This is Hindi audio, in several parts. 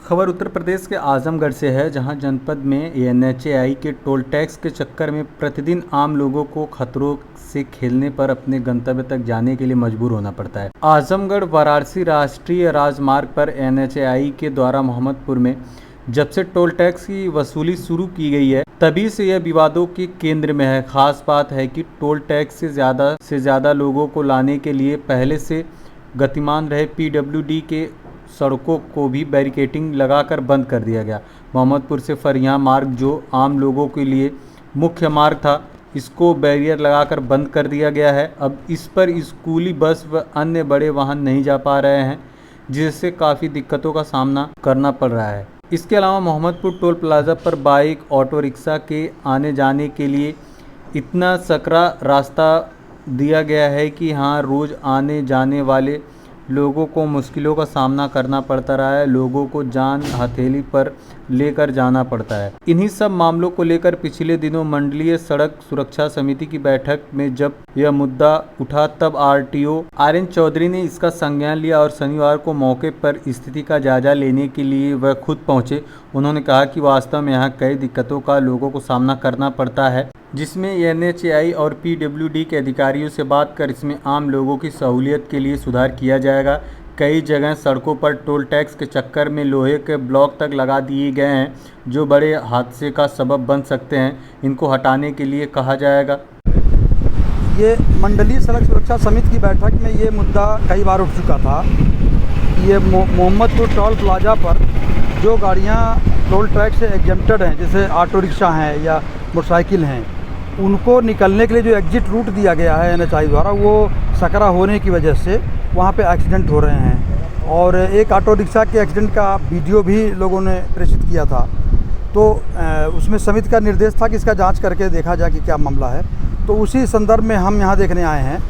खबर उत्तर प्रदेश के आजमगढ़ से है, जहां जनपद में एनएचएआई के टोल टैक्स के चक्कर में प्रतिदिन आम लोगों को खतरों से खेलने पर अपने गंतव्य तक जाने के लिए मजबूर होना पड़ता है। आजमगढ़ वाराणसी राष्ट्रीय राजमार्ग पर एनएचएआई के द्वारा मोहम्मदपुर में जब से टोल टैक्स की वसूली शुरू की गई है, तभी से यह विवादों के केंद्र में है। खास बात है कि टोल टैक्स से ज़्यादा लोगों को लाने के लिए पहले से गतिमान रहे पीडब्ल्यूडी के सड़कों को भी बैरिकेडिंग लगाकर बंद कर दिया गया। मोहम्मदपुर से फरियां मार्ग, जो आम लोगों के लिए मुख्य मार्ग था, इसको बैरियर लगाकर बंद कर दिया गया है। अब इस पर स्कूली बस व अन्य बड़े वाहन नहीं जा पा रहे हैं, जिससे काफ़ी दिक्कतों का सामना करना पड़ रहा है। इसके अलावा मोहम्मदपुर टोल प्लाजा पर बाइक, ऑटो रिक्शा के आने जाने के लिए इतना सकरा रास्ता दिया गया है कि हाँ, रोज़ आने जाने वाले लोगों को मुश्किलों का सामना करना पड़ता रहा है। लोगों को जान हथेली पर लेकर जाना पड़ता है। इन्हीं सब मामलों को लेकर पिछले दिनों मंडलीय सड़क सुरक्षा समिति की बैठक में जब यह मुद्दा उठा, तब आरटीओ आर्यन चौधरी ने इसका संज्ञान लिया और शनिवार को मौके पर स्थिति का जायजा लेने के लिए वह खुद पहुंचे। उन्होंने कहा कि वास्तव में यहाँ कई दिक्कतों का लोगों को सामना करना पड़ता है, जिसमें एनएचएआई और पीडब्ल्यूडी के अधिकारियों से बात कर इसमें आम लोगों की सहूलियत के लिए सुधार किया जाएगा। कई जगह सड़कों पर टोल टैक्स के चक्कर में लोहे के ब्लॉक तक लगा दिए गए हैं, जो बड़े हादसे का सबब बन सकते हैं। इनको हटाने के लिए कहा जाएगा। ये मंडलीय सड़क सुरक्षा समिति की बैठक में ये मुद्दा कई बार उठ चुका था। ये मोहम्मदपुर टोल प्लाजा पर जो गाड़ियाँ टोल टैक्स से एग्जेम्प्टेड हैं, जैसे ऑटो रिक्शा हैं या मोटरसाइकिल हैं, उनको निकलने के लिए जो एग्जिट रूट दिया गया है एनएचएआई द्वारा, वो सकरा होने की वजह से वहाँ पे एक्सीडेंट हो रहे हैं। और एक ऑटो रिक्शा के एक्सीडेंट का वीडियो भी लोगों ने प्रेषित किया था। तो उसमें समिति का निर्देश था कि इसका जांच करके देखा जाए कि क्या मामला है। तो उसी संदर्भ में हम यहाँ देखने आए हैं।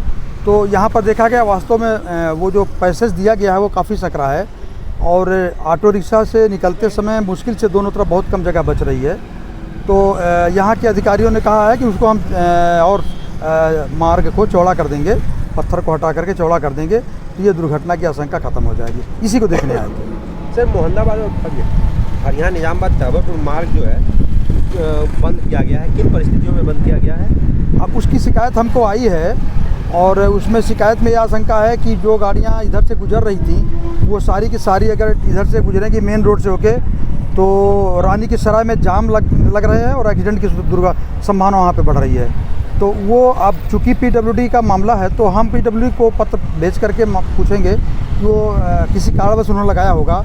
तो यहाँ पर देखा गया वास्तव में वो जो पैसेज दिया गया है वो काफ़ी सकरा है, और ऑटो रिक्शा से निकलते समय मुश्किल से दोनों तरफ बहुत कम जगह बच रही है। तो यहाँ के अधिकारियों ने कहा है कि उसको हम और मार्ग को चौड़ा कर देंगे, पत्थर को हटा करके चौड़ा कर देंगे, तो ये दुर्घटना की आशंका खत्म हो जाएगी। इसी को देखने आए थे। सर, मोहम्मदाबाद और हरियाणा निजामाबाद ताबरपुर मार्ग जो है बंद किया गया है, किन परिस्थितियों में बंद किया गया है? अब उसकी शिकायत हमको आई है, और उसमें शिकायत में यह आशंका है कि जो गाड़ियाँ इधर से गुजर रही थी वो सारी की सारी अगर इधर से गुजरेंगी मेन रोड से होके, तो रानी की सराय में जाम लग रहे हैं और एक्सीडेंट की संभावना वहाँ पे बढ़ रही है। तो वो अब चूँकि पीडब्ल्यूडी का मामला है, तो हम पीडब्ल्यूडी को पत्र भेज करके पूछेंगे कि वो किसी कारणवश उन्होंने लगाया होगा,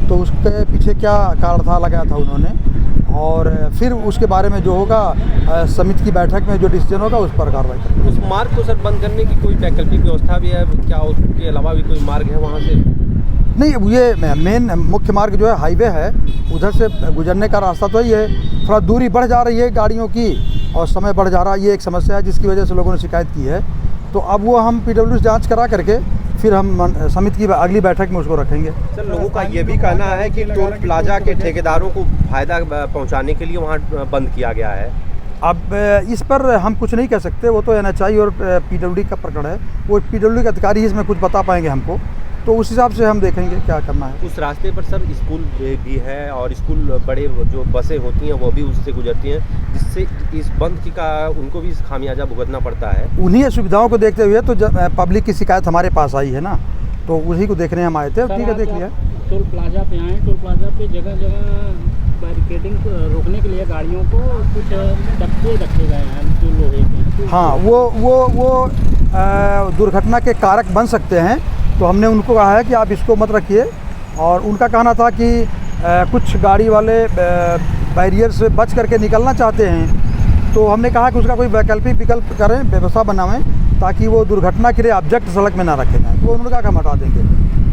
तो उसके पीछे क्या कारण था लगाया था उन्होंने, और फिर उसके बारे में जो होगा समिति की बैठक में जो डिसीजन होगा उस पर कार्रवाई करेंगे। उस मार्ग को सर बंद करने की कोई वैकल्पिक व्यवस्था भी है क्या? उसके अलावा भी कोई मार्ग है वहाँ से? नहीं, ये मेन मुख्य मार्ग जो है हाईवे है, उधर से गुजरने का रास्ता तो ही है। थोड़ा दूरी बढ़ जा रही है गाड़ियों की और समय बढ़ जा रहा है, ये एक समस्या है जिसकी वजह से लोगों ने शिकायत की है। तो अब वो हम पीडब्ल्यू से जांच करा करके फिर हम समिति की अगली बैठक में उसको रखेंगे। सर, लोगों का ये भी कहना है कि टोल प्लाजा के ठेकेदारों को फायदा पहुँचाने के लिए वहाँ बंद किया गया है। अब इस पर हम कुछ नहीं कह सकते, वो तो एनएचएआई और पीडब्ल्यूडी का प्रकरण है। वो पीडब्ल्यूडी के अधिकारी ही इसमें कुछ बता पाएंगे हमको, तो उस हिसाब से हम देखेंगे क्या करना है। उस रास्ते पर सर स्कूल भी है और स्कूल बड़े जो बसें होती हैं वो भी उससे गुजरती हैं, जिससे इस बंद की का उनको भी खामियाजा भुगतना पड़ता है। उन्हीं सुविधाओं को देखते हुए तो पब्लिक की शिकायत हमारे पास आई है ना, तो उसी को देखने हम आए थे। ठीक है, देख लिया। टोल प्लाजा पे आए, टोल प्लाजा पे जगह जगह बैरिकेडिंग रोकने के लिए गाड़ियों को कुछ डब्बे रखे गए हैं जो लोहे के। हाँ, वो दुर्घटना के कारक बन सकते हैं, तो हमने उनको कहा है कि आप इसको मत रखिए। और उनका कहना था कि कुछ गाड़ी वाले बैरियर से बच करके निकलना चाहते हैं, तो हमने कहा कि उसका कोई वैकल्पिक विकल्प करें, व्यवस्था बनाएं, ताकि वो दुर्घटना के लिए ऑब्जेक्ट सड़क में ना रखे जाएँ। तो उन्होंने कहा कि हम हटा देंगे।